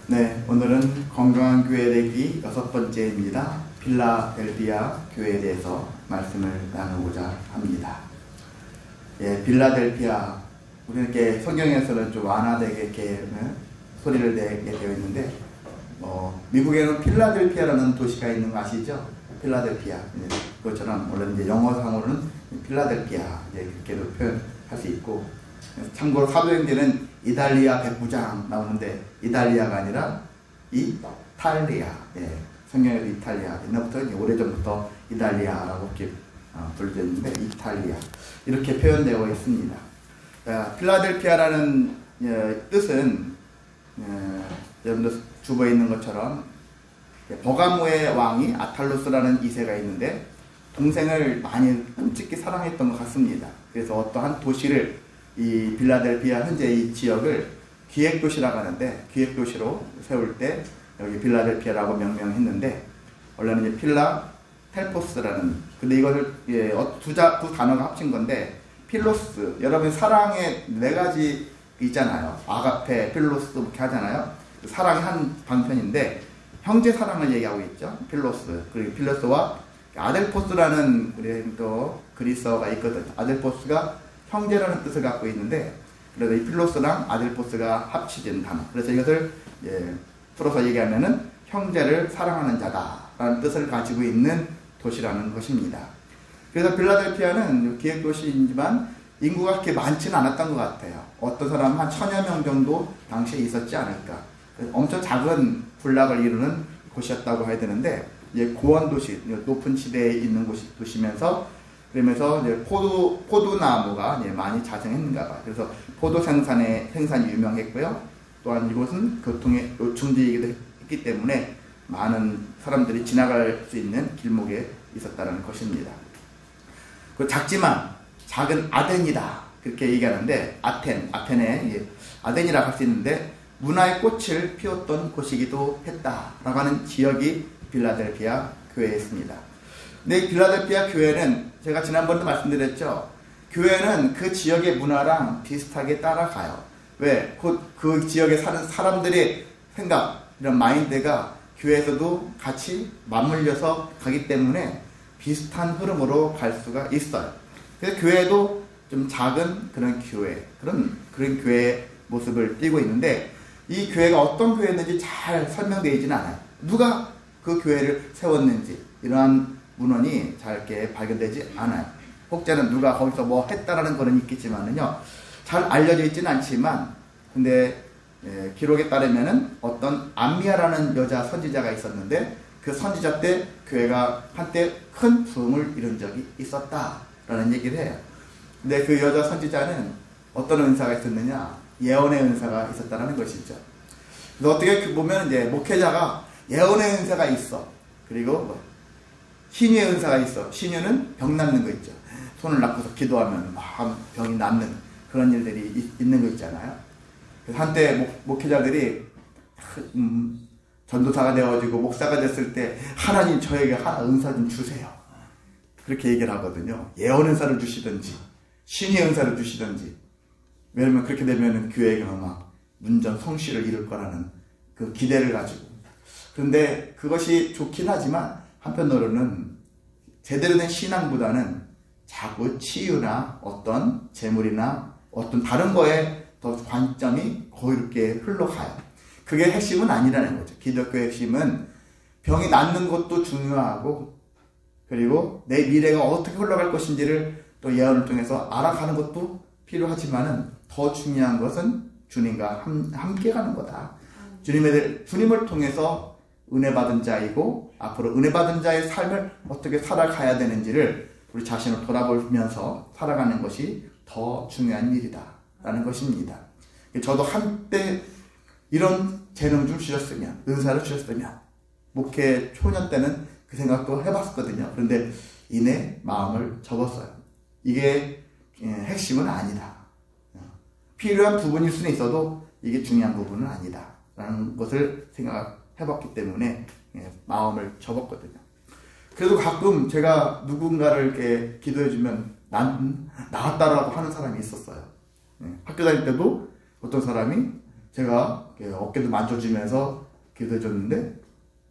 네, 오늘은 건강한 교회 되기 6번째입니다. 필라델피아 교회에 대해서 말씀을 나누고자 합니다. 예, 필라델피아, 우리는 이렇게 성경에서는 좀 완화되게 이렇게 소리를 내게 되어 있는데, 미국에는 필라델피아라는 도시가 있는 거 아시죠? 필라델피아. 그것처럼 원래 이제 영어상으로는 필라델피아 이렇게도 표현할 수 있고, 참고로 사도행전은 이달리아 백부장 나오는데 이달리아가 아니라 이탈리아. 예, 성경에도 이탈리아. 옛날부터 이제 오래전부터 이달리아라고 이렇게 불리고 있는데 이탈리아 이렇게 표현되어 있습니다. 필라델피아라는 뜻은 여러분들 주보에 있는 것처럼 버가모의 왕이 아탈루스라는 2세가 있는데 동생을 많이 끔찍히 사랑했던 것 같습니다. 그래서 어떠한 도시를 이 필라델피아 현재 이 지역을 기획도시라고 하는데 기획도시로 세울 때 여기 필라델피아라고 명명했는데 원래는 이제 필라텔포스라는, 근데 이것을 두 단어가 합친 건데 필로스, 여러분 사랑의 4가지 있잖아요. 아가페, 필로스 이렇게 하잖아요. 사랑의 한 방편인데 형제 사랑을 얘기하고 있죠. 필로스. 그리고 필로스와 아델포스라는 우리 또 그리스어가 있거든요. 아델포스가 형제라는 뜻을 갖고 있는데, 그래서 이 필로스랑 아델포스가 합치진 단어. 그래서 이것을 풀어서 얘기하면은 형제를 사랑하는 자다라는 뜻을 가지고 있는 도시라는 것입니다. 그래서 필라델피아는 기획도시이지만 인구가 그렇게 많지는 않았던 것 같아요. 어떤 사람은 한 1000여 명 정도 당시에 있었지 않을까. 엄청 작은 군락을 이루는 곳이었다고 해야 되는데, 고원도시, 높은 지대에 있는 도시면서, 그러면서 이제 포도나무가 많이 자생했는가 봐요. 그래서 포도 생산이 유명했고요. 또한 이곳은 교통의 요충지이기도 했기 때문에 많은 사람들이 지나갈 수 있는 길목에 있었다는 것입니다. 그 작지만 작은 아덴이다 그렇게 얘기하는데, 아테네 아덴이라고 할 수 있는데 문화의 꽃을 피웠던 곳이기도 했다라고 하는 지역이 필라델피아 교회에 있습니다. 근데 필라델피아 교회는 제가 지난번도 말씀드렸죠. 교회는 그 지역의 문화랑 비슷하게 따라가요. 왜? 그 지역에 사는 사람들의 생각, 이런 마인드가 교회에서도 같이 맞물려서 가기 때문에 비슷한 흐름으로 갈 수가 있어요. 그래서 교회도 좀 작은 그런 교회, 그런 교회의 모습을 띠고 있는데, 이 교회가 어떤 교회였는지 잘 설명되어 있지는 않아요. 누가 그 교회를 세웠는지 이러한 문헌이 잘 이렇게 발견되지 않아요. 혹자는 누가 거기서 뭐 했다라는 거는 있겠지만은요, 잘 알려져 있지는 않지만, 근데 기록에 따르면은 어떤 암미아라는 여자 선지자가 있었는데 그 선지자 때 교회가 한때 큰 부흥을 이룬 적이 있었다라는 얘기를 해요. 근데 그 여자 선지자는 어떤 은사가 있었느냐? 예언의 은사가 있었다는 것이죠. 그래서 어떻게 보면 이제 목회자가 예언의 은사가 있어. 그리고 신유의 은사가 있어. 신유는 병 낫는 거 있죠. 손을 놔고서 기도하면 막 병이 낫는 그런 일들이 있는 거 있잖아요. 그래서 한때 목회자들이 전도사가 되어가지고 목사가 됐을 때 하나님 저에게 하나 은사 좀 주세요. 그렇게 얘기를 하거든요. 예언 은사를 주시든지 신유의 은사를 주시든지. 왜냐면 그렇게 되면 교회가 막 문전 성취를 이룰 거라는 그 기대를 가지고. 그런데 그것이 좋긴 하지만 한편으로는 제대로 된 신앙보다는 자꾸 치유나 어떤 재물이나 어떤 다른 거에 더 관점이 거의 이렇게 흘러가요. 그게 핵심은 아니라는 거죠. 기독교의 핵심은 병이 낫는 것도 중요하고, 그리고 내 미래가 어떻게 흘러갈 것인지를 또 예언을 통해서 알아가는 것도 필요하지만은 더 중요한 것은 주님과 함께 가는 거다. 주님을 통해서 은혜 받은 자이고, 앞으로 은혜 받은 자의 삶을 어떻게 살아가야 되는지를 우리 자신을 돌아보면서 살아가는 것이 더 중요한 일이다라는 것입니다. 저도 한때 이런 재능 좀 주셨으면, 은사를 주셨으면, 목회 초년 때는 그 생각도 해봤었거든요. 그런데 이내 마음을 접었어요. 이게 핵심은 아니다. 필요한 부분일 수는 있어도 이게 중요한 부분은 아니다 라는 것을 생각해봤기 때문에 마음을 접었거든요. 그래도 가끔 제가 누군가를 이렇게 기도해주면 난 나았다라고 하는 사람이 있었어요. 학교 다닐 때도 어떤 사람이 제가 어깨도 만져주면서 기도해줬는데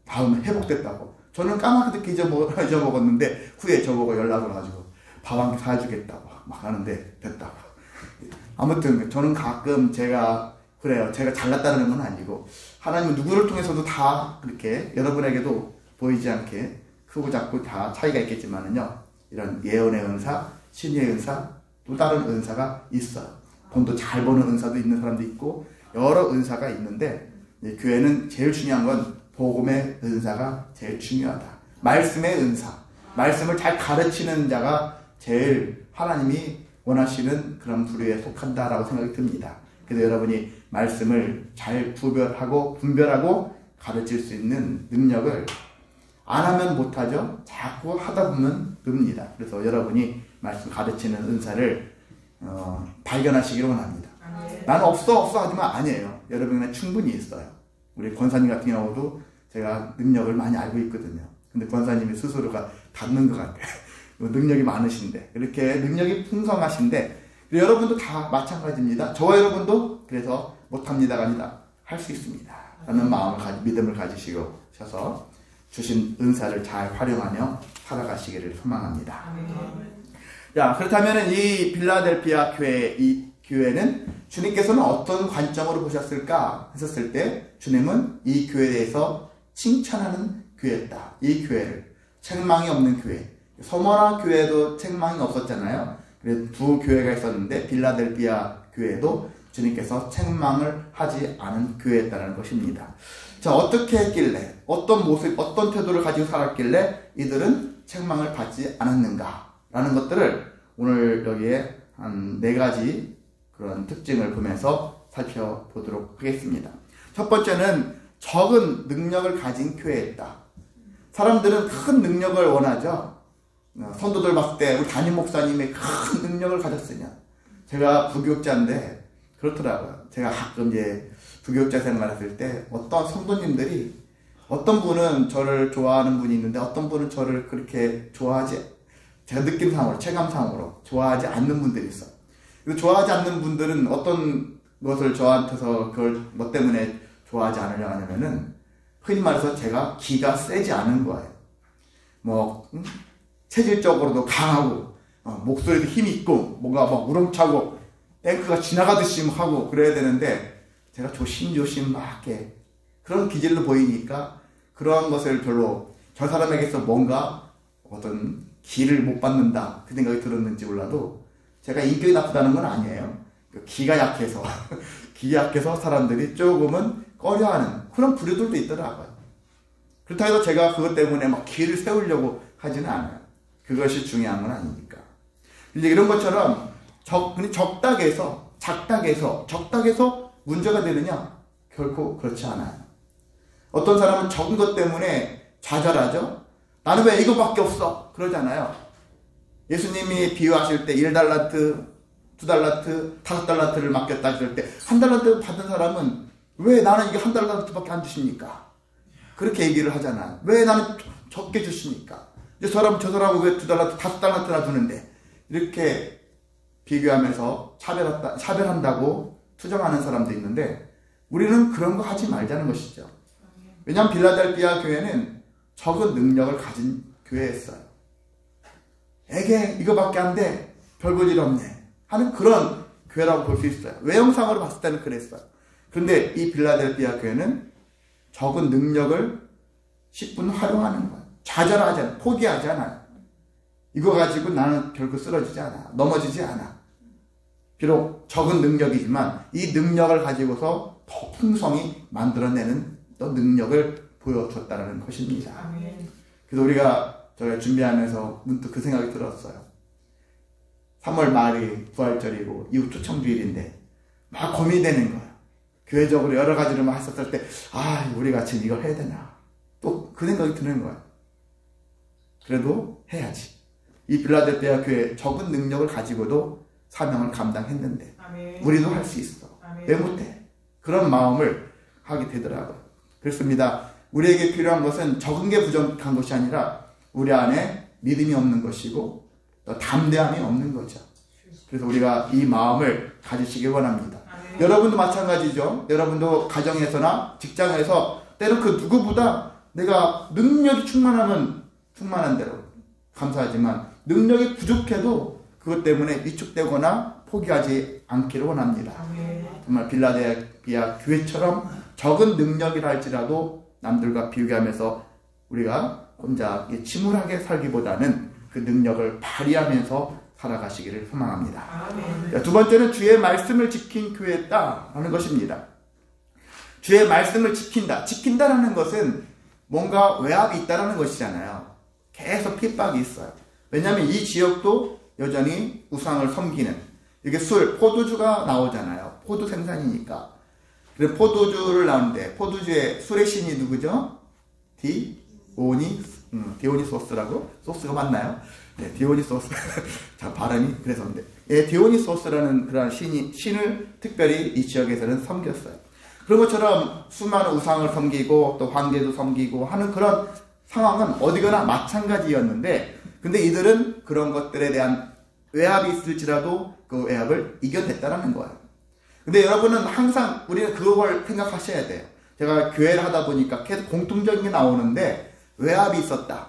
다음에 회복됐다고. 저는 까맣게 잊어먹었는데 후에 저보고 연락을 가지고 밥 한 끼 사주겠다고 막 하는데 됐다고. 아무튼 저는 가끔 제가 그래요. 제가 잘났다는 건 아니고 하나님은 누구를 통해서도 다 그렇게 여러분에게도 보이지 않게 크고 작고 다 차이가 있겠지만은요, 이런 예언의 은사, 신의 은사, 또 다른 은사가 있어요. 돈도 잘 버는 은사도 있는 사람도 있고 여러 은사가 있는데, 교회는 제일 중요한 건 복음의 은사가 제일 중요하다. 말씀의 은사, 말씀을 잘 가르치는 자가 제일 하나님이 원하시는 그런 부류에 속한다라고 생각이 듭니다. 그래서 여러분이 말씀을 잘 분별하고 가르칠 수 있는 능력을 안 하면 못하죠. 자꾸 하다 보면 늡니다. 그래서 여러분이 말씀 가르치는 은사를 발견하시기를 원합니다. 나는 없어 하지만 아니에요. 여러분은 충분히 있어요. 우리 권사님 같은 경우도 제가 능력을 많이 알고 있거든요. 근데 권사님이 스스로가 닫는 것 같아요. 능력이 많으신데, 이렇게 능력이 풍성하신데, 여러분도 다 마찬가지입니다. 저와 여러분도 그래서 못합니다가 아니라 할 수 있습니다 라는 믿음을 가지시셔서 주신 은사를 잘 활용하며 살아가시기를 소망합니다. 자, 그렇다면 이 빌라델피아 교회, 이 교회는 주님께서는 어떤 관점으로 보셨을까 했었을 때, 주님은 이 교회에 대해서 칭찬하는 교회였다. 이 교회를 책망이 없는 교회, 서머나 교회도 책망이 없었잖아요. 그래서 두 교회가 있었는데 빌라델피아 교회도 주님께서 책망을 하지 않은 교회였다는 것입니다. 자, 어떻게 했길래, 어떤 모습, 어떤 태도를 가지고 살았길래 이들은 책망을 받지 않았는가 라는 것들을 오늘 여기에 한 4가지 그런 특징을 보면서 살펴보도록 하겠습니다. 첫 번째는 적은 능력을 가진 교회였다. 사람들은 큰 능력을 원하죠. 선도들 봤을 때 우리 담임 목사님이 큰 능력을 가졌으냐. 제가 부교육자인데 그렇더라고요. 제가 가끔 이제 부교육자 생활했을 때 어떤 성도님들이, 어떤 분은 저를 좋아하는 분이 있는데 어떤 분은 저를 그렇게 제가 느낌상으로, 체감상으로 좋아하지 않는 분들이 있어요. 좋아하지 않는 분들은 어떤 것을 저한테서 그걸 뭐 때문에 좋아하지 않으려 하냐면은, 흔히 말해서 제가 기가 세지 않은 거예요. 체질적으로도 강하고, 목소리도 힘이 있고, 뭔가 막 우렁차고, 탱크가 지나가듯이 하고 그래야 되는데, 제가 조심조심 막 이렇게 그런 기질로 보이니까, 그런 것을 별로 저 사람에게서 뭔가 어떤 기를 못 받는다, 그 생각이 들었는지 몰라도, 제가 인격이 나쁘다는 건 아니에요. 기가 약해서, 기가 약해서 사람들이 조금은 꺼려하는 그런 부류들도 있더라고요. 그렇다고 해서 제가 그것 때문에 막 기를 세우려고 하지는 않아요. 그것이 중요한 건 아니니까. 이제 이런 것처럼 작다고 해서 문제가 되느냐? 결코 그렇지 않아요. 어떤 사람은 적은 것 때문에 좌절하죠? 나는 왜 이거밖에 없어? 그러잖아요. 예수님이 비유하실 때 1달란트, 2달란트, 5달란트를 맡겼다 했을 때 1달란트 받은 사람은 왜 나는 이게 1달란트밖에 안 주십니까? 그렇게 얘기를 하잖아요. 왜 나는 적게 주십니까? 저 사람은 왜 2달란트, 5달란트나 주는데? 이렇게 비교하면서 차별한다고 투정하는 사람도 있는데, 우리는 그런 거 하지 말자는 것이죠. 왜냐하면 빌라델피아 교회는 적은 능력을 가진 교회였어요. 에게 이거밖에 안 돼, 별볼일 없네 하는 그런 교회라고 볼 수 있어요. 외형상으로 봤을 때는 그랬어요. 그런데 이 빌라델피아 교회는 적은 능력을 10분 활용하는 거예요. 좌절하지 않아요. 포기하지 않아요. 이거 가지고 나는 결코 쓰러지지 않아, 넘어지지 않아. 비록 적은 능력이지만 이 능력을 가지고서 더 풍성히 만들어내는 또 능력을 보여줬다는 것입니다. 그래서 저희가 준비하면서 문득 그 생각이 들었어요. 3월 말이 부활절이고 이후 초청주일인데 막 고민이 되는 거예요. 교회적으로 여러 가지를 막 했었을 때, 우리가 지금 이걸 해야 되나? 또 그 생각이 드는 거예요. 그래도 해야지. 이 빌라델피아 교회 적은 능력을 가지고도 사명을 감당했는데, 우리도 할 수 있어. 왜 못해? 그런 마음을 하게 되더라고요. 그렇습니다. 우리에게 필요한 것은 적은 게 부족한 것이 아니라 우리 안에 믿음이 없는 것이고 또 담대함이 없는 거죠. 그래서 우리가 이 마음을 가지시길 원합니다. 여러분도 마찬가지죠. 여러분도 가정에서나 직장에서 때로 그 누구보다 내가 능력이 충만하면 충만한 대로 감사하지만 능력이 부족해도 그것 때문에 위축되거나 포기하지 않기를 원합니다. 정말 빌라델비아 교회처럼 적은 능력이라 할지라도 남들과 비교하면서 우리가 혼자 침울하게 살기보다는 그 능력을 발휘하면서 살아가시기를 소망합니다. 두 번째는 주의 말씀을 지킨 교회다라는 것입니다. 주의 말씀을 지킨다. 지킨다라는 것은 뭔가 외압이 있다라는 것이잖아요. 계속 핍박이 있어요. 왜냐하면 이 지역도 여전히 우상을 섬기는, 이게 포도주가 나오잖아요. 포도 생산이니까. 그래서 포도주를 나오는데 포도주의 술의 신이 누구죠? 디오니소스라고? 소스가 맞나요? 네, 디오니소스. 자, 발음이 그래서인데. 예, 디오니소스라는 그런 신을 특별히 이 지역에서는 섬겼어요. 그런 것처럼 수많은 우상을 섬기고 또 황제도 섬기고 하는 그런 상황은 어디거나 마찬가지였는데, 근데 이들은 그런 것들에 대한 외압이 있을지라도 그 외압을 이겨냈다라는 거예요. 근데 여러분은 항상 우리는 그걸 생각하셔야 돼요. 제가 교회를 하다 보니까 계속 공통적인 게 나오는데 외압이 있었다.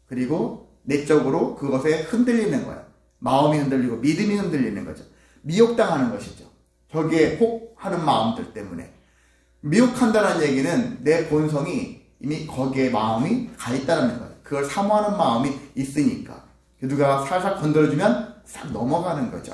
그리고 내적으로 그것에 흔들리는 거예요. 마음이 흔들리고 믿음이 흔들리는 거죠. 미혹당하는 것이죠. 저기에 혹 하는 마음들 때문에. 미혹한다는 얘기는 내 본성이 이미 거기에 마음이 가 있다는 거예요. 그걸 사모하는 마음이 있으니까. 누가 살살 건드려주면 싹 넘어가는 거죠.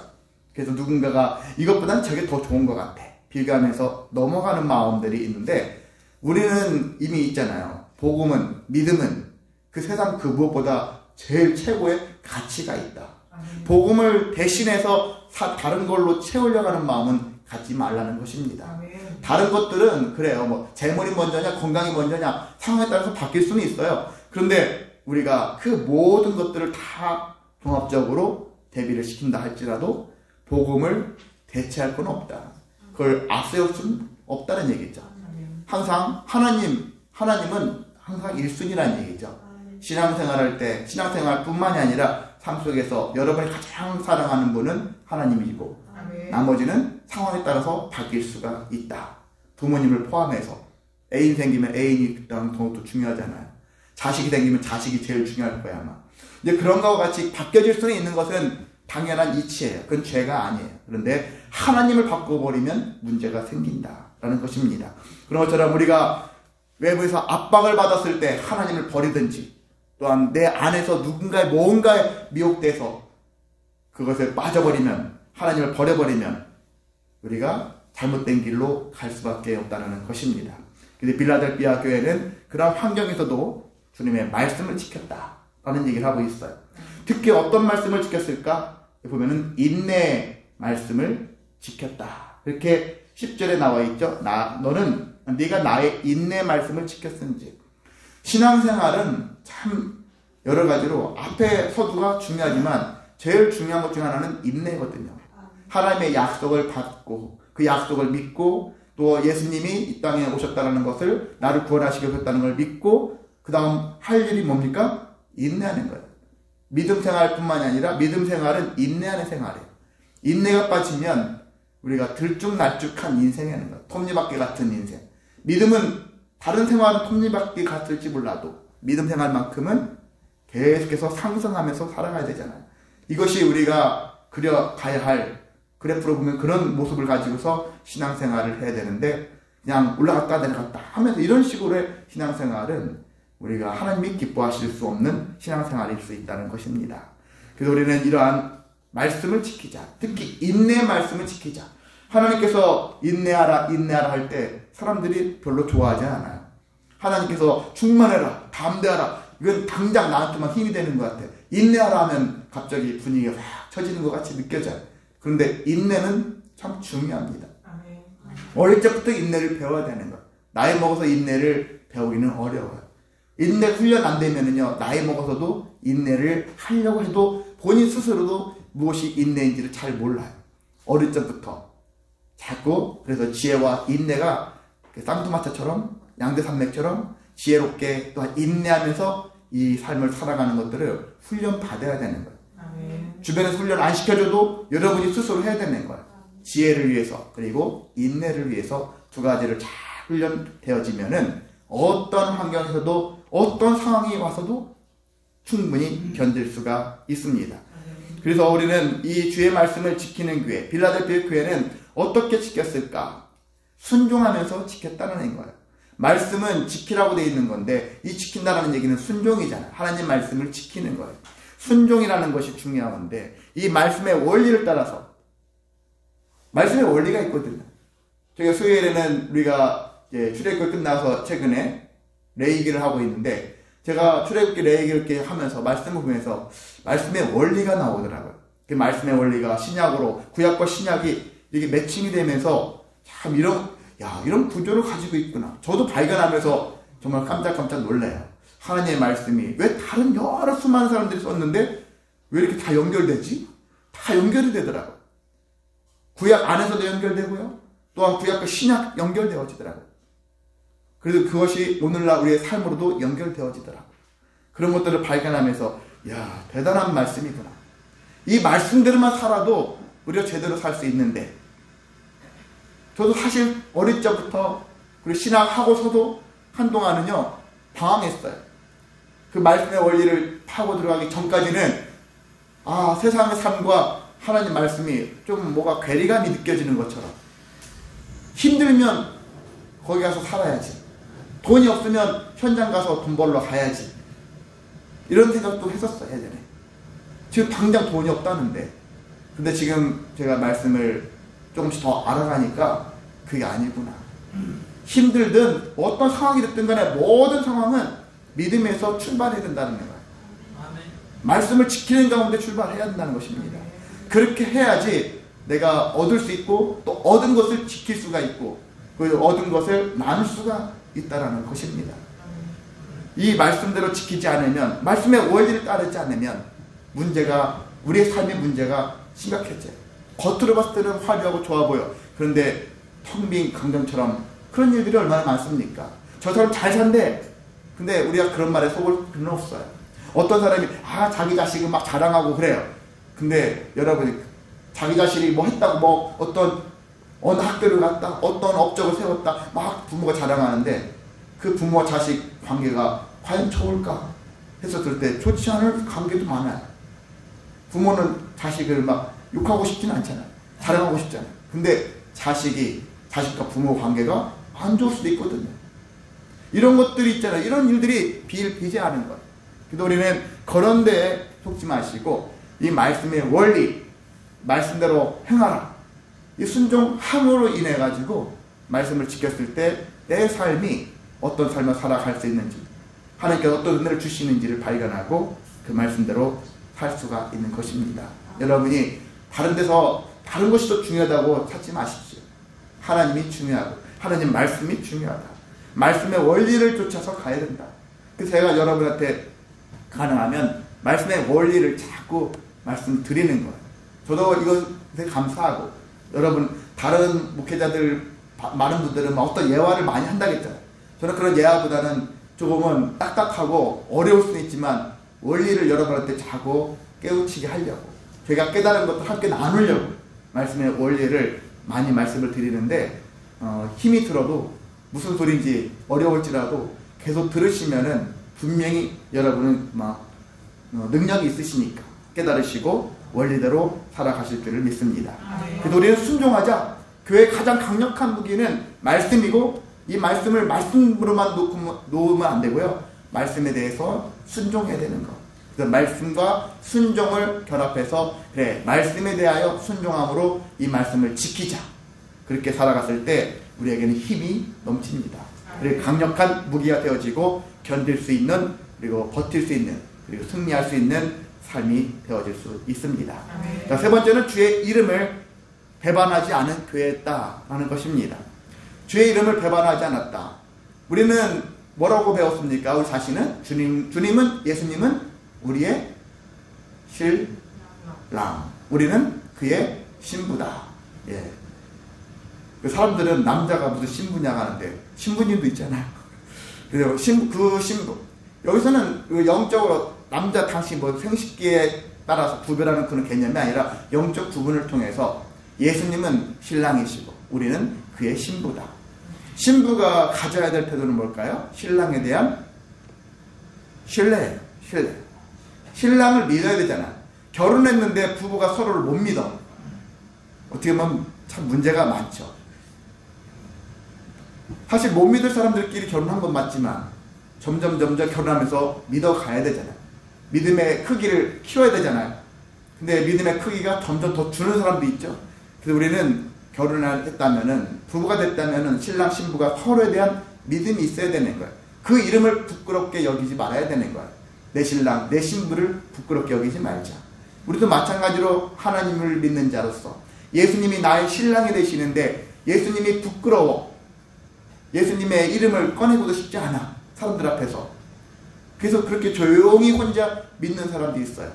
그래서 누군가가 이것보단 저게 더 좋은 것 같아. 비교하면서 넘어가는 마음들이 있는데 우리는 이미 있잖아요. 복음은, 믿음은 그 세상 그 무엇보다 제일 최고의 가치가 있다. 복음을 대신해서 다른 걸로 채우려고 하는 마음은 갖지 말라는 것입니다. 다른 것들은 그래요. 뭐 재물이 먼저냐 건강이 먼저냐 상황에 따라서 바뀔 수는 있어요. 그런데 우리가 그 모든 것들을 다 종합적으로 대비를 시킨다 할지라도 복음을 대체할 건 없다. 그걸 앞세울 수는 없다는 얘기죠. 항상 하나님은 항상 1순위라는 얘기죠. 신앙생활할 때 신앙생활뿐만이 아니라 삶 속에서 여러분이 가장 사랑하는 분은 하나님이고 나머지는 상황에 따라서 바뀔 수가 있다. 부모님을 포함해서 애인 생기면 애인이 더 중요하잖아요. 자식이 생기면 자식이 제일 중요할 거야 아마. 이제 그런 것과 같이 바뀌어질 수는 있는 것은 당연한 이치예요. 그건 죄가 아니에요. 그런데 하나님을 바꿔버리면 문제가 생긴다라는 것입니다. 그런 것처럼 우리가 외부에서 압박을 받았을 때 하나님을 버리든지 또한 내 안에서 누군가의 뭔가에 미혹돼서 그것에 빠져버리면 하나님을 버려버리면 우리가 잘못된 길로 갈 수밖에 없다는 것입니다. 근데 빌라델비아 교회는 그런 환경에서도 주님의 말씀을 지켰다라는 얘기를 하고 있어요. 특히 어떤 말씀을 지켰을까? 보면은 인내의 말씀을 지켰다. 이렇게 10절에 나와 있죠. 너는 네가 나의 인내 말씀을 지켰은지. 신앙생활은 참 여러 가지로 앞에 서두가 중요하지만 제일 중요한 것 중 하나는 인내거든요. 하나님의 약속을 받고 그 약속을 믿고 또 예수님이 이 땅에 오셨다는 것을 나를 구원하시기 위해서다는 걸 믿고 그 다음 할 일이 뭡니까? 인내하는 거예요. 믿음 생활뿐만이 아니라 믿음 생활은 인내하는 생활이에요. 인내가 빠지면 우리가 들쭉날쭉한 인생이 하는 거예요. 톱니바퀴 같은 인생. 믿음은 다른 생활은 톱니바퀴 같을지 몰라도 믿음 생활만큼은 계속해서 상승하면서 살아가야 되잖아요. 이것이 우리가 그려가야 할 그래프로 보면 그런 모습을 가지고서 신앙생활을 해야 되는데 그냥 올라갔다 내려갔다 하면서 이런 식으로의 신앙생활은 우리가 하나님이 기뻐하실 수 없는 신앙생활일 수 있다는 것입니다. 그래서 우리는 이러한 말씀을 지키자. 특히 인내의 말씀을 지키자. 하나님께서 인내하라 할 때 사람들이 별로 좋아하지 않아요. 하나님께서 충만해라, 담대하라. 이건 당장 나한테만 힘이 되는 것 같아. 인내하라 하면 갑자기 분위기가 확 처지는 것 같이 느껴져요. 그런데 인내는 참 중요합니다. 어릴 적부터 인내를 배워야 되는 거예요. 나이 먹어서 인내를 배우기는 어려워요. 인내 훈련 안 되면은요, 나이 먹어서도 인내를 하려고 해도 본인 스스로도 무엇이 인내인지를 잘 몰라요. 어릴 적부터. 자꾸, 그래서 지혜와 인내가 쌍두마차처럼, 양대산맥처럼 지혜롭게 또한 인내하면서 이 삶을 살아가는 것들을 훈련 받아야 되는 거예요. 주변에서 훈련 안 시켜줘도 여러분이 스스로 해야 되는 거예요. 지혜를 위해서 그리고 인내를 위해서 두 가지를 잘 훈련되어지면은 어떤 환경에서도 어떤 상황이 와서도 충분히 견딜 수가 있습니다. 그래서 우리는 이 주의 말씀을 지키는 교회, 빌라델피아 교회는 어떻게 지켰을까? 순종하면서 지켰다는 거예요. 말씀은 지키라고 되어 있는 건데 이 지킨다는 얘기는 순종이잖아요. 하나님 말씀을 지키는 거예요. 순종이라는 것이 중요한 건데 이 말씀의 원리를 따라서 말씀의 원리가 있거든요. 저희가 수요일에는 우리가 출애굽기 끝나서 최근에 레위기를 하고 있는데 제가 출애굽기 레위기를 이렇게 하면서 말씀을 보면서 말씀의 원리가 나오더라고요. 그 말씀의 원리가 신약으로 구약과 신약이 이게 매칭이 되면서 참 이런 구조를 가지고 있구나. 저도 발견하면서 정말 깜짝깜짝 놀라요. 하나님의 말씀이 왜 다른 여러 수많은 사람들이 썼는데 왜 이렇게 다 연결되지? 다 연결이 되더라고요. 구약 안에서도 연결되고요. 또한 구약과 신약 연결되어지더라고요. 그래서 그것이 오늘날 우리의 삶으로도 연결되어지더라고요. 그런 것들을 발견하면서 야, 대단한 말씀이구나. 이 말씀대로만 살아도 우리가 제대로 살 수 있는데 저도 사실 어릴 적부터 그리고 신학하고서도 한동안은요 방황했어요. 그 말씀의 원리를 파고 들어가기 전까지는 세상의 삶과 하나님 말씀이 좀 뭐가 괴리감이 느껴지는 것처럼 힘들면 거기 가서 살아야지. 돈이 없으면 현장 가서 돈 벌러 가야지. 이런 생각도 했었어요, 예전에. 지금 당장 돈이 없다는데. 근데 지금 제가 말씀을 조금씩 더 알아가니까 그게 아니구나. 힘들든 어떤 상황이 됐든 간에 모든 상황은 믿음에서 출발해야 된다는 거예요. 말씀을 지키는 가운데 출발해야 된다는 것입니다. 그렇게 해야지 내가 얻을 수 있고 또 얻은 것을 지킬 수가 있고 그 얻은 것을 나눌 수가 있다는 것입니다. 이 말씀대로 지키지 않으면 말씀의 원리를 따르지 않으면 우리의 삶의 문제가 심각해져요. 겉으로 봤을 때는 화려하고 좋아 보여. 그런데 텅 빈 강정처럼 그런 일들이 얼마나 많습니까? 저 사람 잘 산대. 근데 우리가 그런 말에 속을 필요는 없어요. 어떤 사람이 자기 자식을 막 자랑하고 그래요. 근데 여러분이 자기 자식이 뭐 했다고 어느 학교를 갔다 어떤 업적을 세웠다 막 부모가 자랑하는데 그 부모와 자식 관계가 과연 좋을까 했었을 때 좋지 않을 관계도 많아요. 부모는 자식을 막 욕하고 싶진 않잖아요. 자랑하고 싶잖아요. 근데 자식과 부모 관계가 안 좋을 수도 있거든요. 이런 것들이 있잖아요. 이런 일들이 비일비재하는 것. 그래서 우리는 그런 데에 속지 마시고 이 말씀의 원리, 말씀대로 행하라. 이 순종함으로 인해 가지고 말씀을 지켰을 때 내 삶이 어떤 삶을 살아갈 수 있는지 하나님께서 어떤 은혜를 주시는지를 발견하고 그 말씀대로 살 수가 있는 것입니다. 여러분이 다른 데서 다른 것이 더 중요하다고 찾지 마십시오. 하나님이 중요하고 하나님 말씀이 중요하다. 말씀의 원리를 쫓아서 가야 된다. 그래서 제가 여러분한테 가능하면 말씀의 원리를 자꾸 말씀드리는 거예요. 저도 이것에 감사하고 여러분 다른 목회자들 많은 분들은 어떤 예화를 많이 한다겠잖아요. 저는 그런 예화보다는 조금은 딱딱하고 어려울 수는 있지만 원리를 여러분한테 자꾸 깨우치게 하려고 제가 깨달은 것도 함께 나누려고 말씀의 원리를 많이 말씀을 드리는데 힘이 들어도 무슨 소리인지 어려울지라도 계속 들으시면은 분명히 여러분은 능력이 있으시니까 깨달으시고 원리대로 살아가실 줄을 믿습니다. 그래서 우리는 순종하자. 교회의 가장 강력한 무기는 말씀이고 이 말씀을 말씀으로만 놓으면 안 되고요. 말씀에 대해서 순종해야 되는 것. 그래서 말씀과 순종을 결합해서 그래 말씀에 대하여 순종함으로 이 말씀을 지키자. 그렇게 살아갔을 때 우리에게는 힘이 넘칩니다. 그리고 강력한 무기가 되어지고 견딜 수 있는 그리고 버틸 수 있는 그리고 승리할 수 있는 삶이 되어질 수 있습니다. 자, 세 번째는 주의 이름을 배반하지 않은 교회였다라는 것입니다. 주의 이름을 배반하지 않았다. 우리는 뭐라고 배웠습니까? 우리 자신은 예수님은 우리의 신랑. 우리는 그의 신부다. 예. 그 사람들은 남자가 무슨 신부냐고 하는데 신부님도 있잖아요. 그래서 신부 여기서는 영적으로 남자 당신 생식기에 따라서 구별하는 그런 개념이 아니라 영적 구분을 통해서 예수님은 신랑이시고 우리는 그의 신부다. 신부가 가져야 될 태도는 뭘까요? 신랑에 대한 신뢰예요. 신뢰. 신랑을 믿어야 되잖아. 결혼했는데 부부가 서로를 못 믿어. 어떻게 보면 참 문제가 많죠. 사실 못 믿을 사람들끼리 결혼한 건 맞지만 점점 결혼하면서 믿어가야 되잖아요. 믿음의 크기를 키워야 되잖아요. 근데 믿음의 크기가 점점 더 주는 사람도 있죠. 그래서 우리는 결혼을 했다면은, 부부가 됐다면은 신랑 신부가 서로에 대한 믿음이 있어야 되는 거예요. 그 이름을 부끄럽게 여기지 말아야 되는 거예요. 내 신랑, 내 신부를 부끄럽게 여기지 말자. 우리도 마찬가지로 하나님을 믿는 자로서 예수님이 나의 신랑이 되시는데 예수님이 부끄러워. 예수님의 이름을 꺼내고도 싶지 않아. 사람들 앞에서. 그래서 그렇게 조용히 혼자 믿는 사람도 있어요.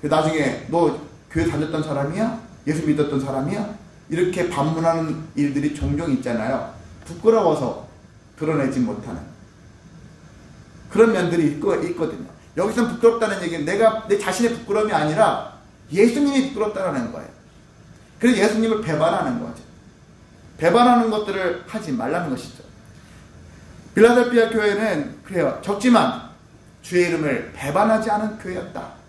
나중에 너 교회 다녔던 사람이야? 예수 믿었던 사람이야? 이렇게 반문하는 일들이 종종 있잖아요. 부끄러워서 드러내지 못하는 그런 면들이 있거든요. 여기서 부끄럽다는 얘기는 내 자신의 부끄러움이 아니라 예수님이 부끄럽다는 거예요. 그래서 예수님을 배반하는 거죠. 배반하는 것들을 하지 말라는 것이죠. 빌라델피아 교회는 그래요. 적지만 주의 이름을 배반하지 않은 교회였다.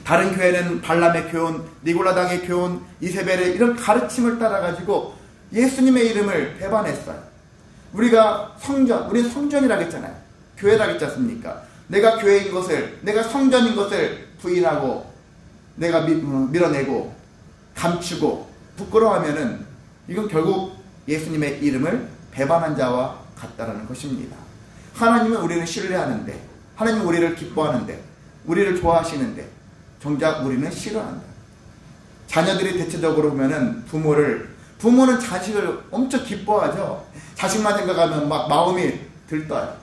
다른 교회는 발람의 교훈, 니골라당의 교훈, 이세벨의 이런 가르침을 따라가지고 예수님의 이름을 배반했어요. 우리는 성전이라고 했잖아요. 교회라고 했지 않습니까? 내가 교회인 것을, 내가 성전인 것을 부인하고 내가 밀어내고 감추고 부끄러워하면은 이건 결국 예수님의 이름을 배반한 자와 같다라는 것입니다. 하나님은 우리를 신뢰하는데, 하나님은 우리를 기뻐하는데, 우리를 좋아하시는데 정작 우리는 싫어한다. 자녀들이 대체적으로 보면은 부모는 자식을 엄청 기뻐하죠. 자식만 생각하면 막 마음이 들떠요.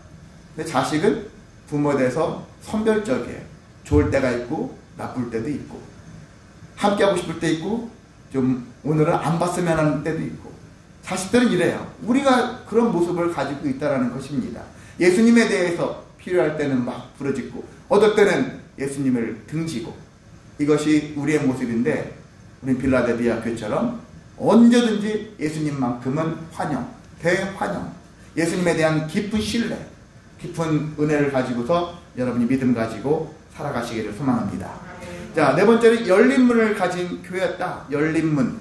근데 자식은 부모에 대해서 선별적이에요. 좋을 때가 있고 나쁠 때도 있고, 함께 하고 싶을 때 있고, 좀 오늘은 안 봤으면 하는 때도 있고. 자식들은 이래요. 우리가 그런 모습을 가지고 있다는 것입니다. 예수님에 대해서 필요할 때는 막 부르짖고, 어떨 때는 예수님을 등지고, 이것이 우리의 모습인데, 우린 빌라델피아 교회처럼 언제든지 예수님만큼은 대환영, 예수님에 대한 깊은 신뢰, 깊은 은혜를 가지고서 여러분이 믿음 가지고 살아가시기를 소망합니다. 자, 네 번째는 열린 문을 가진 교회였다. 열린 문.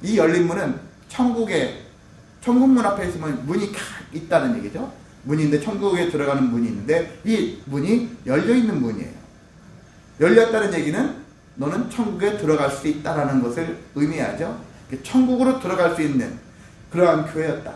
이 열린 문은 천국 문 앞에 있으면 문이 있다는 얘기죠. 문인데 천국에 들어가는 문이 있는데 이 문이 열려있는 문이에요. 열렸다는 얘기는 너는 천국에 들어갈 수 있다는 것을 의미하죠. 천국으로 들어갈 수 있는 그러한 교회였다.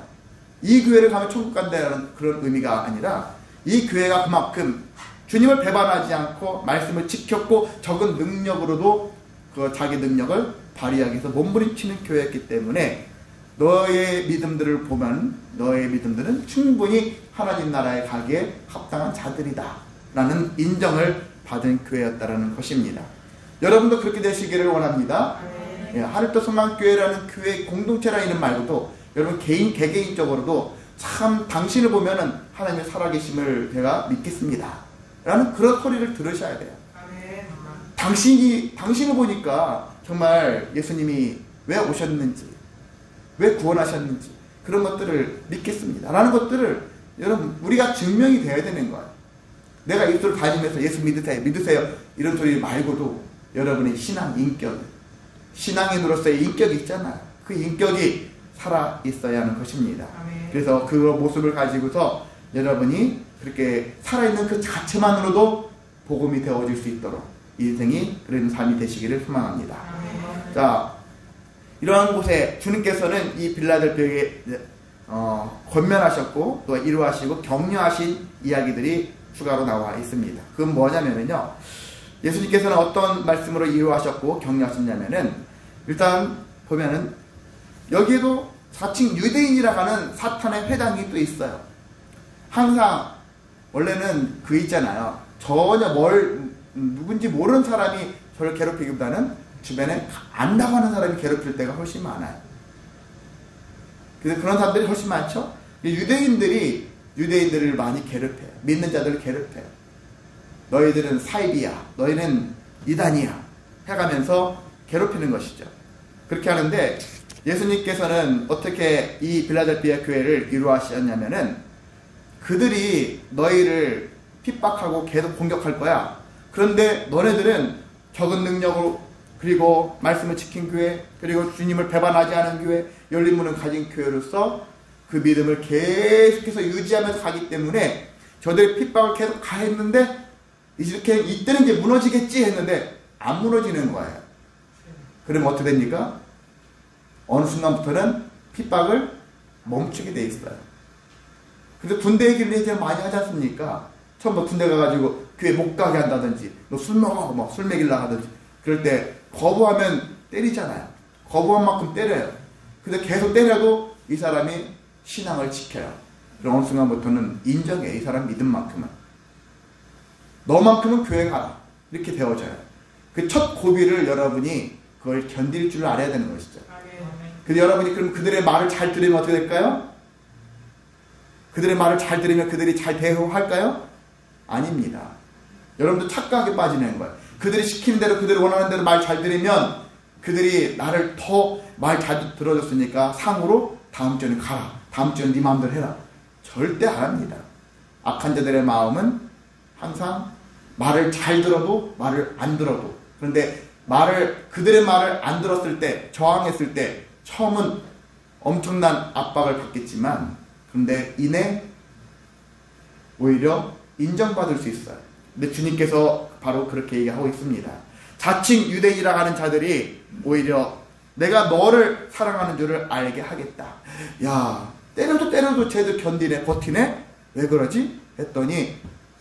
이 교회를 가면 천국 간다는 그런 의미가 아니라 이 교회가 그만큼 주님을 배반하지 않고 말씀을 지켰고 적은 능력으로도 그 자기 능력을 발휘하기 위해서 몸부림치는 교회였기 때문에 너의 믿음들을 보면 너의 믿음들은 충분히 하나님 나라에 가기에 합당한 자들이다 라는 인정을 받은 교회였다는 것입니다. 여러분도 그렇게 되시기를 원합니다. 하늘도 소망교회라는 교회 공동체라는 이름 말고도 여러분 개개인적으로도 참 당신을 보면은 하나님의 살아계심을 제가 믿겠습니다 라는 그런 소리를 들으셔야 돼요. 당신을 보니까 정말 예수님이 왜 오셨는지, 왜 구원하셨는지 그런 것들을 믿겠습니다 라는 것들을 여러분 우리가 증명이 되어야 되는 거예요. 내가 입술을 다니면서 예수 믿으세요 이런 소리 말고도 여러분의 신앙 인격, 신앙인으로서의 인격이 있잖아요. 그 인격이 살아있어야 하는 것입니다. 그래서 그 모습을 가지고서 여러분이 그렇게 살아있는 그 자체만으로도 복음이 되어질 수 있도록 인생이 그런 삶이 되시기를 소망합니다. 자, 이러한 곳에 주님께서는 이 빌라델피아에 권면하셨고 또 이루하시고 격려하신 이야기들이 추가로 나와 있습니다. 그건 뭐냐면요, 예수님께서는 어떤 말씀으로 이루하셨고 격려하셨냐면은 일단 보면은 여기에도 자칭 유대인이라고 하는 사탄의 회당이 또 있어요. 항상 원래는 그 있잖아요. 전혀 누군지 모르는 사람이 저를 괴롭히기보다는 주변에 안다고 하는 사람이 괴롭힐 때가 훨씬 많아요. 그래서 그런 사람들이 훨씬 많죠. 유대인들을 많이 괴롭혀요. 믿는 자들을 괴롭혀요. 너희들은 사이비야, 너희는 이단이야 해가면서 괴롭히는 것이죠. 그렇게 하는데 예수님께서는 어떻게 이 빌라델피아 교회를 이루하셨냐면은 그들이 너희를 핍박하고 계속 공격할 거야. 그런데 너네들은 적은 능력으로 그리고 말씀을 지킨 교회 그리고 주님을 배반하지 않은 교회 열린 문을 가진 교회로서 그 믿음을 계속해서 유지하면서 가기 때문에 저들의 핍박을 계속 가했는데 이때는 이제 무너지겠지 했는데 안 무너지는 거예요. 그러면 어떻게 됩니까? 어느 순간부터는 핍박을 멈추게 돼 있어요. 그래서 군대 얘기를 이제 많이 하지 않습니까? 처음부터 군대 가가지고 교회 못 가게 한다든지 너 술 먹어 뭐 술 먹이려고 하든지 그럴 때 거부하면 때리잖아요. 거부한 만큼 때려요. 근데 계속 때려도 이 사람이 신앙을 지켜요. 그럼 어느 순간부터는 인정해. 이 사람 믿음 만큼은. 너만큼은 교회 가라. 이렇게 되어져요. 그 첫 고비를 여러분이 그걸 견딜 줄 알아야 되는 것이죠. 근데 여러분이 그럼 그들의 말을 잘 들으면 어떻게 될까요? 그들의 말을 잘 들으면 그들이 잘 대응할까요? 아닙니다. 여러분도 착각에 빠지는 거예요. 그들이 시키는 대로 그들이 원하는 대로 말 잘 들으면 그들이 나를 더 말 잘 들어줬으니까 상으로 다음 주에는 가라. 다음 주에는 네 마음대로 해라. 절대 안 합니다. 악한 자들의 마음은 항상 말을 잘 들어도 말을 안 들어도 그런데 그들의 말을 안 들었을 때 저항했을 때 처음은 엄청난 압박을 받겠지만 그런데 이내 오히려 인정받을 수 있어요. 근데 주님께서 바로 그렇게 얘기하고 있습니다. 자칭 유대인이라고 하는 자들이 오히려 내가 너를 사랑하는 줄을 알게 하겠다. 야, 때려도 쟤들 견디네 버티네? 왜 그러지? 했더니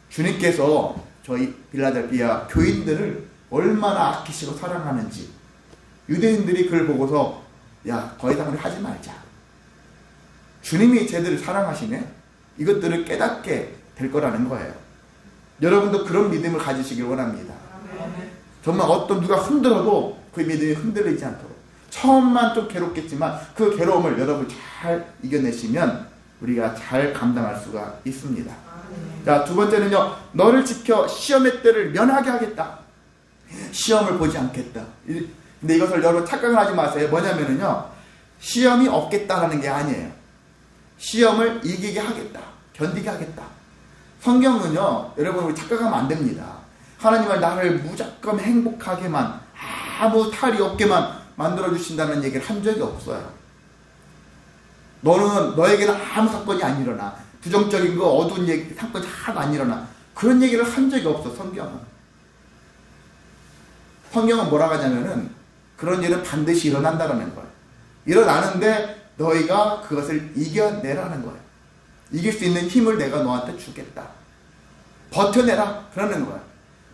주님께서 저희 빌라델피아 교인들을 얼마나 아끼시고 사랑하는지 유대인들이 그걸 보고서 야, 더 이상 우리 하지 말자. 주님이 쟤들을 사랑하시네? 이것들을 깨닫게 될 거라는 거예요. 여러분도 그런 믿음을 가지시길 원합니다. 정말 어떤 누가 흔들어도 그 믿음이 흔들리지 않도록 처음만 좀 괴롭겠지만 그 괴로움을 여러분 잘 이겨내시면 우리가 잘 감당할 수가 있습니다. 자, 두 번째는요. 너를 지켜 시험의 때를 면하게 하겠다. 시험을 보지 않겠다. 근데 이것을 여러분 착각을 하지 마세요. 뭐냐면은요. 시험이 없겠다라는 게 아니에요. 시험을 이기게 하겠다. 견디게 하겠다. 성경은요. 여러분 우리 착각하면 안 됩니다. 하나님은 나를 무조건 행복하게만 아무 탈이 없게만 만들어주신다는 얘기를 한 적이 없어요. 너에게는 아무 사건이 안 일어나. 부정적인 거 어두운 얘기 사건이 하나도 안 일어나. 그런 얘기를 한 적이 없어. 성경은 뭐라고 하냐면은 그런 일은 반드시 일어난다라는 거예요. 일어나는데 너희가 그것을 이겨내라는 거예요. 이길 수 있는 힘을 내가 너한테 주겠다. 버텨내라. 그러는 거예요.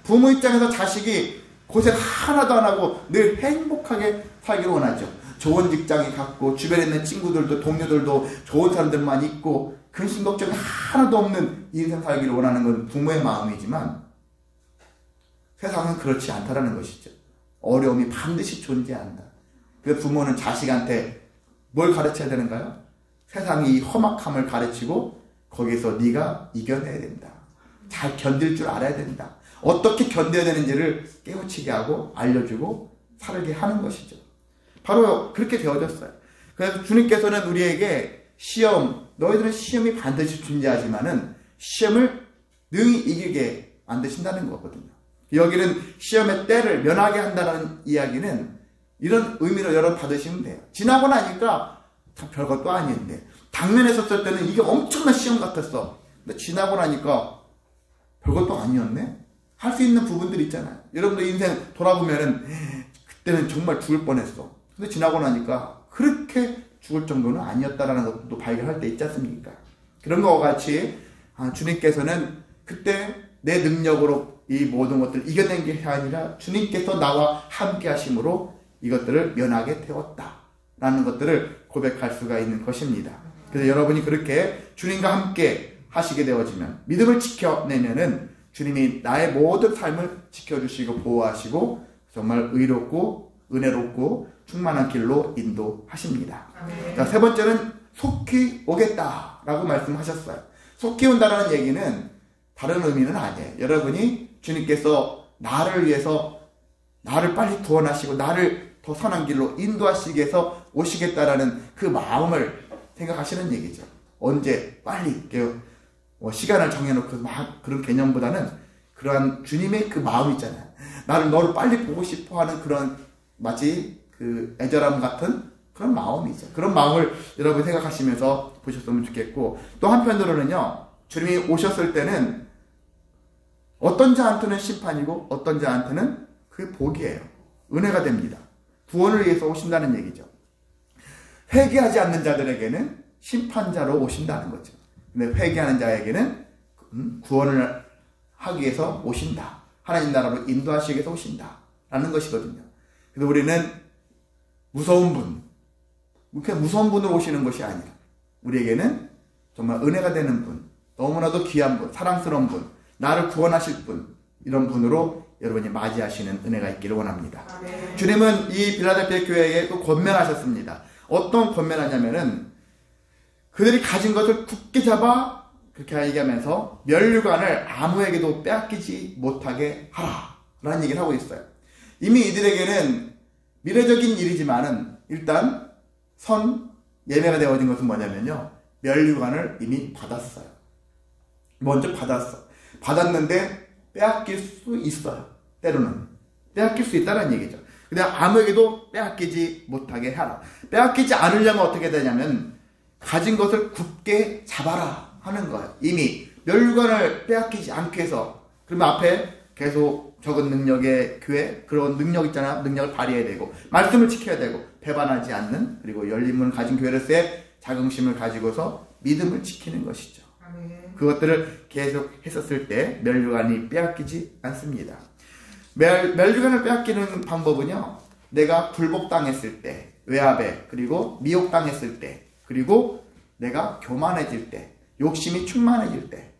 부모 입장에서 자식이 고생 하나도 안 하고 늘 행복하게 살기를 원하죠. 좋은 직장이 갖고 주변에 있는 친구들도 동료들도 좋은 사람들만 있고 근심 걱정이 하나도 없는 인생 살기를 원하는 건 부모의 마음이지만 세상은 그렇지 않다라는 것이죠. 어려움이 반드시 존재한다. 그 부모는 자식한테 뭘 가르쳐야 되는가요? 세상이 이 험악함을 가르치고 거기서 네가 이겨내야 된다. 잘 견딜 줄 알아야 된다. 어떻게 견뎌야 되는지를 깨우치게 하고 알려주고 살게 하는 것이죠. 바로 그렇게 되어졌어요. 그래서 주님께서는 우리에게 너희들은 시험이 반드시 존재하지만은 시험을 능히 이기게 만드신다는 거거든요. 여기는 시험의 때를 면하게 한다는 이야기는 이런 의미로 여러분 받으시면 돼요. 지나고 나니까 다 별것도 아닌데 당면에 섰을 때는 이게 엄청난 시험 같았어. 근데 지나고 나니까 별것도 아니었네? 할 수 있는 부분들 있잖아요. 여러분들 인생 돌아보면은 그때는 정말 죽을 뻔했어. 근데 지나고 나니까 그렇게 죽을 정도는 아니었다라는 것도 발견할 때 있지 않습니까? 그런 것과 같이 주님께서는 그때 내 능력으로 이 모든 것들을 이겨낸 게 아니라 주님께서 나와 함께 하심으로 이것들을 면하게 되었다라는 것들을 고백할 수가 있는 것입니다. 그래서 여러분이 그렇게 주님과 함께 하시게 되어지면 믿음을 지켜내면은 주님이 나의 모든 삶을 지켜주시고 보호하시고 정말 의롭고 은혜롭고 충만한 길로 인도하십니다. 자, 세 번째는 속히 오겠다라고 말씀하셨어요. 속히 온다라는 얘기는 다른 의미는 아니에요. 여러분이 주님께서 나를 위해서 나를 빨리 구원하시고 나를 더 선한 길로 인도하시기 위해서 오시겠다라는 그 마음을 생각하시는 얘기죠. 언제 빨리 시간을 정해놓고 막 그런 개념보다는 그러한 주님의 그 마음 있잖아요. 너를 빨리 보고 싶어하는 그런 마치 그 애절함 같은 그런 마음이죠. 그런 마음을 여러분 생각하시면서 보셨으면 좋겠고, 또 한편으로는요, 주님이 오셨을 때는 어떤 자한테는 심판이고 어떤 자한테는 그게 복이에요. 은혜가 됩니다. 구원을 위해서 오신다는 얘기죠. 회개하지 않는 자들에게는 심판자로 오신다는 거죠. 근데 회개하는 자에게는 구원을 하기 위해서 오신다. 하나님 나라로 인도하시기 위해서 오신다. 라는 것이거든요. 그래서 우리는 무서운 분, 그렇게 무서운 분으로 오시는 것이 아니라 우리에게는 정말 은혜가 되는 분, 너무나도 귀한 분, 사랑스러운 분, 나를 구원하실 분, 이런 분으로 여러분이 맞이하시는 은혜가 있기를 원합니다. 아멘. 주님은 이 빌라델피아 교회에 또 권면하셨습니다. 어떤 권면하냐면은 그들이 가진 것을 굳게 잡아 그렇게 얘기하면서 면류관을 아무에게도 빼앗기지 못하게 하라 라는 얘기를 하고 있어요. 이미 이들에게는 미래적인 일이지만은 일단 예매가 되어진 것은 뭐냐면요, 면류관을 이미 받았어요. 먼저 받았는데 빼앗길 수 있어요. 때로는 빼앗길 수 있다는 얘기죠. 근데 아무에게도 빼앗기지 못하게 하라. 빼앗기지 않으려면 어떻게 되냐면 가진 것을 굳게 잡아라 하는 거예요. 이미 면류관을 빼앗기지 않게 해서. 그러면 앞에 계속 적은 능력의 교회, 그런 능력 있잖아. 능력을 발휘해야 되고 말씀을 지켜야 되고 배반하지 않는, 그리고 열린 문을 가진 교회로서의 자긍심을 가지고서 믿음을 지키는 것이죠. 그것들을 계속 했었을 때 면류관이 빼앗기지 않습니다. 면류관을 빼앗기는 방법은요, 내가 굴복당했을 때, 외압에, 그리고 미혹당했을 때, 그리고 내가 교만해질 때, 욕심이 충만해질 때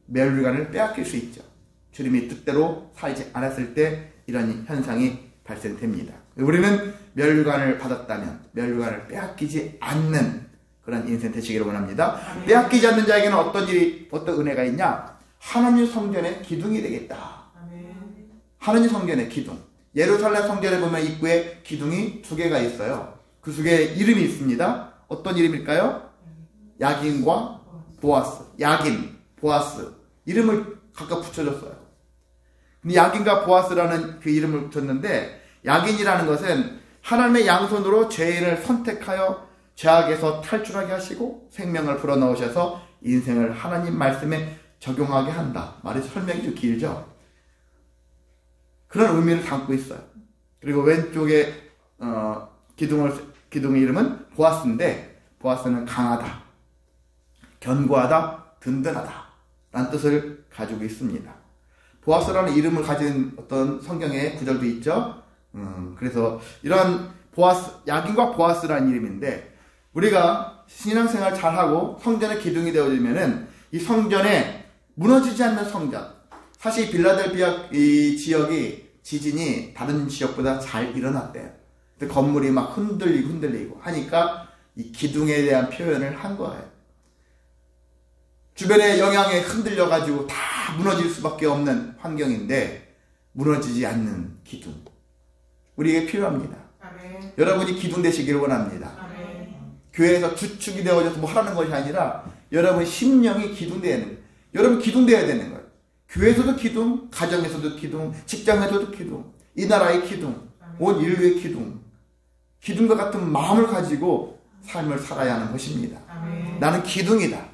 면류관을 빼앗길 수 있죠. 주님이 뜻대로 살지 않았을 때 이런 현상이 발생됩니다. 우리는 면류관을 받았다면 면류관을 빼앗기지 않는 그런 인생 되시기를 원합니다. 아멘. 빼앗기지 않는 자에게는 어떤 은혜가 있냐? 하나님 성전의 기둥이 되겠다. 아멘. 하나님 성전의 기둥. 예루살렘 성전에 보면 입구에 기둥이 2개가 있어요. 그 2개의 이름이 있습니다. 어떤 이름일까요? 야긴과 보아스. 야긴, 보아스. 이름을 각각 붙여줬어요. 근데 야긴과 보아스라는 그 이름을 붙였는데, 야긴이라는 것은 하나님의 양손으로 죄인을 선택하여 죄악에서 탈출하게 하시고 생명을 불어넣으셔서 인생을 하나님 말씀에 적용하게 한다. 말이 설명이 좀 길죠. 그런 의미를 담고 있어요. 그리고 왼쪽에 기둥의 이름은 보아스인데, 보아스는 강하다, 견고하다, 든든하다 라는 뜻을 가지고 있습니다. 보아스라는 이름을 가진 어떤 성경의 구절도 있죠. 그래서 이런 야긴과 보아스라는 이름인데, 우리가 신앙생활 잘하고 성전의 기둥이 되어지면은 이 성전에 무너지지 않는 성전. 사실 빌라델피아 이 지역이 지진이 다른 지역보다 잘 일어났대요. 근데 건물이 막 흔들리고 하니까 이 기둥에 대한 표현을 한 거예요. 주변의 영향에 흔들려가지고 다 무너질 수밖에 없는 환경인데 무너지지 않는 기둥. 우리에게 필요합니다. 아멘. 여러분이 기둥 되시기를 원합니다. 아멘. 교회에서 주축이 되어져서 뭐 하라는 것이 아니라 여러분 심령이 기둥되어야 되는 거예요. 여러분 기둥되어야 되는 거예요. 교회에서도 기둥, 가정에서도 기둥, 직장에서도 기둥, 이 나라의 기둥, 온 인류의 기둥. 기둥과 같은 마음을 가지고 삶을 살아야 하는 것입니다. 아멘. 나는 기둥이다.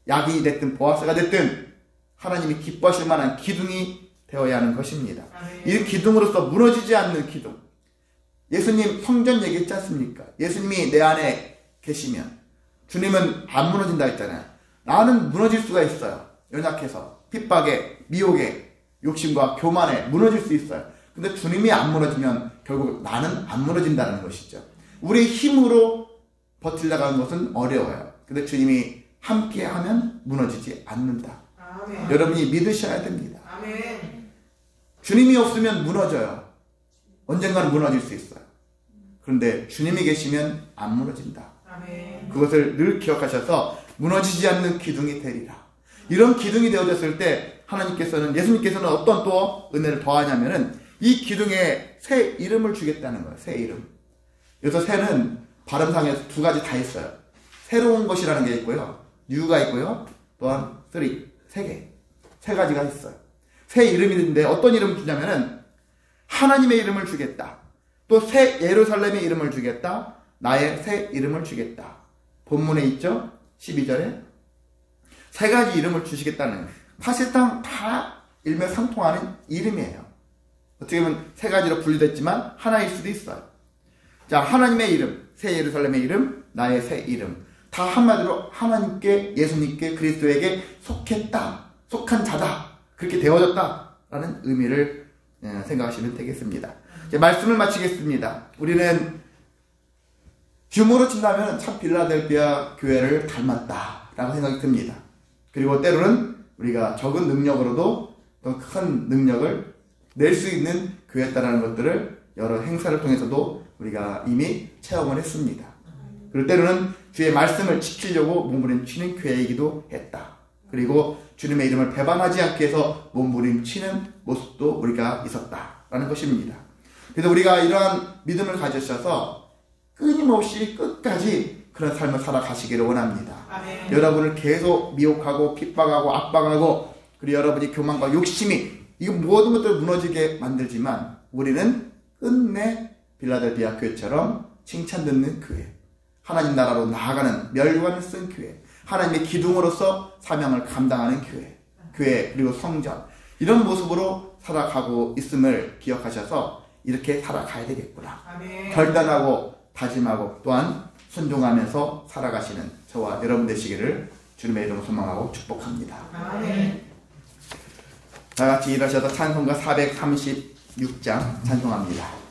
야긴이 됐든 보아스가 됐든 하나님이 기뻐하실 만한 기둥이 되어야 하는 것입니다. 아멘. 이 기둥으로서 무너지지 않는 기둥. 예수님 성전 얘기했지 않습니까? 예수님이 내 안에 계시면 주님은 안 무너진다 했잖아요. 나는 무너질 수가 있어요. 연약해서 핍박에, 미혹에, 욕심과 교만에 무너질 수 있어요. 근데 주님이 안 무너지면 결국 나는 안 무너진다는 것이죠. 우리의 힘으로 버틸려가는 것은 어려워요. 근데 주님이 함께하면 무너지지 않는다. 아멘. 여러분이 믿으셔야 됩니다. 아멘. 주님이 없으면 무너져요. 언젠가는 무너질 수 있어요. 그런데 주님이 계시면 안 무너진다. 아멘. 그것을 늘 기억하셔서 무너지지 않는 기둥이 되리라. 이런 기둥이 되어졌을 때 예수님께서는 어떤 또 은혜를 더하냐면은 이 기둥에 새 이름을 주겠다는 거예요. 새 이름. 여기서 새는 발음상에서 두 가지 다 있어요. 새로운 것이라는 게 있고요. 뉴가 있고요. 또한 세 가지가 있어요. 새 이름이 있는데 어떤 이름을 주냐면은 하나님의 이름을 주겠다. 또 새 예루살렘의 이름을 주겠다. 나의 새 이름을 주겠다. 본문에 있죠? 12절에 세 가지 이름을 주시겠다는, 사실상 다 일맥상통하는 이름이에요. 어떻게 보면 세 가지로 분류됐지만 하나일 수도 있어요. 자, 하나님의 이름, 새 예루살렘의 이름, 나의 새 이름. 다 한마디로 하나님께, 예수님께, 그리스도에게 속했다, 속한 자다, 그렇게 되어졌다라는 의미를 생각하시면 되겠습니다. 이제 말씀을 마치겠습니다. 우리는 규모로 친다면 참 빌라델비아 교회를 닮았다라고 생각이 듭니다. 그리고 때로는 우리가 적은 능력으로도 더 큰 능력을 낼 수 있는 교회였다라는 것들을 여러 행사를 통해서도 우리가 이미 체험을 했습니다. 그리고 때로는 주의 말씀을 지키려고 몸부림치는 교회이기도 했다. 그리고 주님의 이름을 배반하지 않기 위해서 몸부림치는 모습도 우리가 있었다라는 것입니다. 그래서 우리가 이러한 믿음을 가지셔서 끊임없이 끝까지 그런 삶을 살아가시기를 원합니다. 아멘. 여러분을 계속 미혹하고 핍박하고 압박하고, 그리고 여러분이 교만과 욕심이 이 모든 것들을 무너지게 만들지만, 우리는 끝내 빌라델비아 교회처럼 칭찬 듣는 교회, 하나님 나라로 나아가는 멸관을 쓴 교회, 하나님의 기둥으로서 사명을 감당하는 교회 그리고 성전, 이런 모습으로 살아가고 있음을 기억하셔서 이렇게 살아가야 되겠구나. 아멘. 결단하고 다짐하고 또한 순종하면서 살아가시는 저와 여러분 되시기를 주님의 이름으로 소망하고 축복합니다. 아멘. 다 같이 일하셔서 찬송가 436장 찬송합니다.